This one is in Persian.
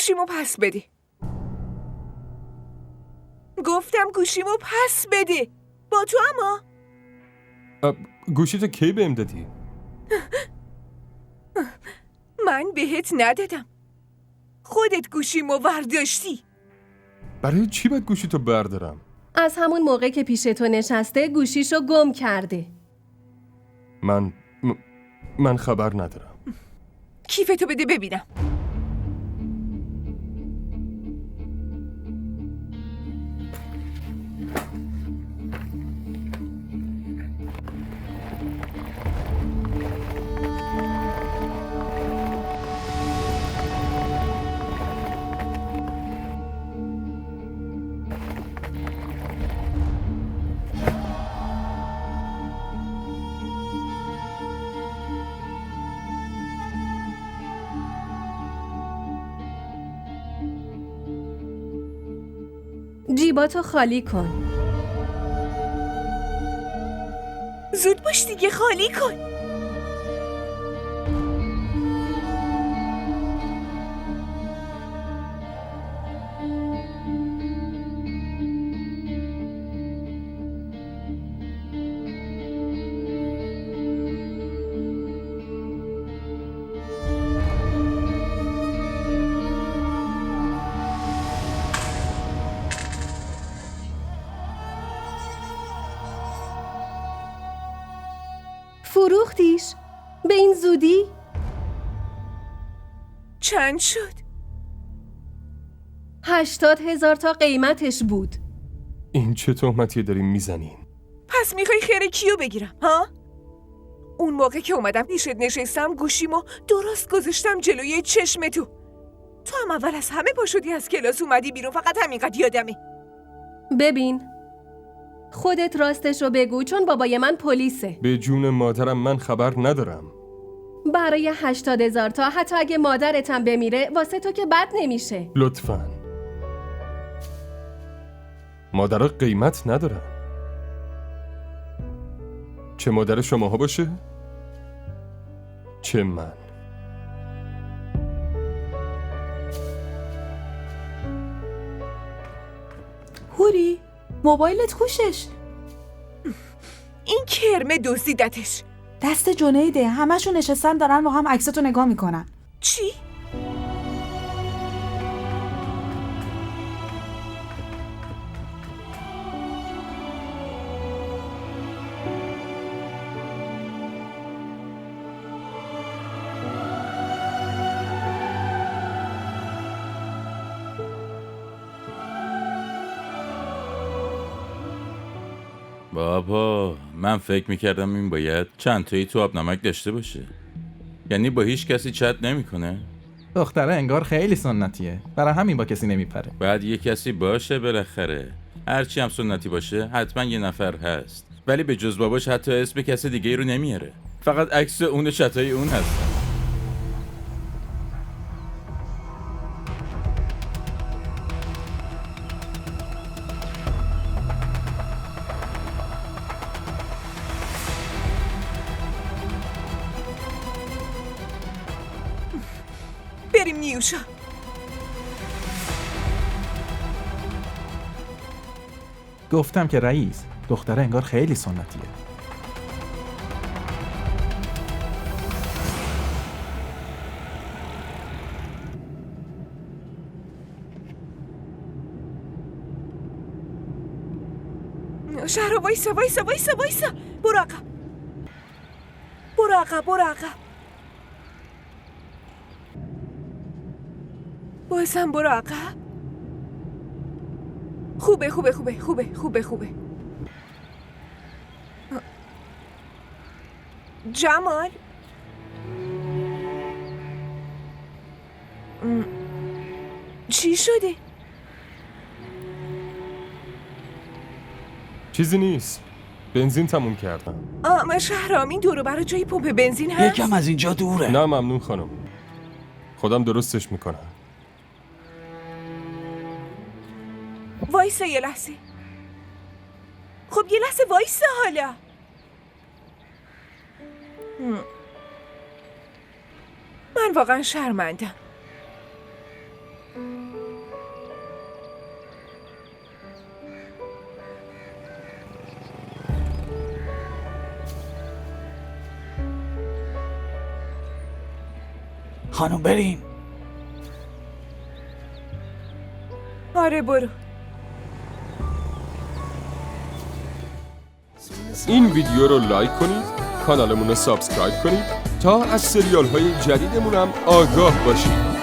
گوشیمو پس بده. گفتم گوشیمو پس بده. با تو اما گوشیتو کی بهم دادی؟ من بهت ندادم. خودت گوشیمو ورداشتی. برای چی باید گوشیتو بردارم؟ از همون موقع که پیش تو نشسته گوشیشو گم کرده. من خبر ندارم. کیفتو بده ببینم. جیباتو خالی کن. زود باش دیگه، خالی کن. فروختیش؟ به این زودی؟ چند شد؟ 80,000 تا قیمتش بود. این چه تهمتی داریم میزنین؟ پس میخوای خیر کیو بگیرم ها؟ اون موقع که اومدم پیشت نشستم گوشیمو درست گذاشتم جلوی چشم تو هم اول از همه پا شدی از کلاس اومدی بیرون. فقط همینقدر یادمه. ببین خودت راستشو بگو، چون بابای من پلیسه. به جون مادرم من خبر ندارم. برای 80,000 تا حتی اگه مادرتم بمیره واسه تو که بد نمیشه. لطفاً. مادرها قیمت ندارن. چه مادر شماها باشه؟ چه من. هوری موبایلت کوشش. این کرمه دزدیدتش. دست جنیده. همشون نشستن دارن با هم عکستو نگاه میکنن. چی؟ بابا من فکر میکردم این باید چند تایی تو آب نمک داشته باشه. یعنی با هیچ کسی چت نمیکنه؟ دختره انگار خیلی سنتیه، برای همین با کسی نمیپره. بعد یه کسی باشه بالاخره. هرچی هم سنتی باشه حتما یه نفر هست، ولی به جز باباش حتی اسم کسی دیگه رو نمیاره. فقط عکس اون چتای اون هست. بریم نیوشا. گفتم که رئیس، دختره انگار خیلی سنتیه. شهر وایسا. برو عقب. بازم برو عقب. خوبه. جمال چی شده؟ چیزی نیست. بنزین تموم کردم. من شهرام این دورو برای جای پمپ بنزین هست؟ یکم از اینجا دوره. نه ممنون خانم، خودم درستش میکنم. وایسا یه لحظه. خب یه لحظه وایسا حالا. من واقعا شرمندم. خانم بریم. آره برو. این ویدیو رو لایک کنید، کانالمون رو سابسکرایب کنید تا از سریال های جدیدمون هم آگاه باشید.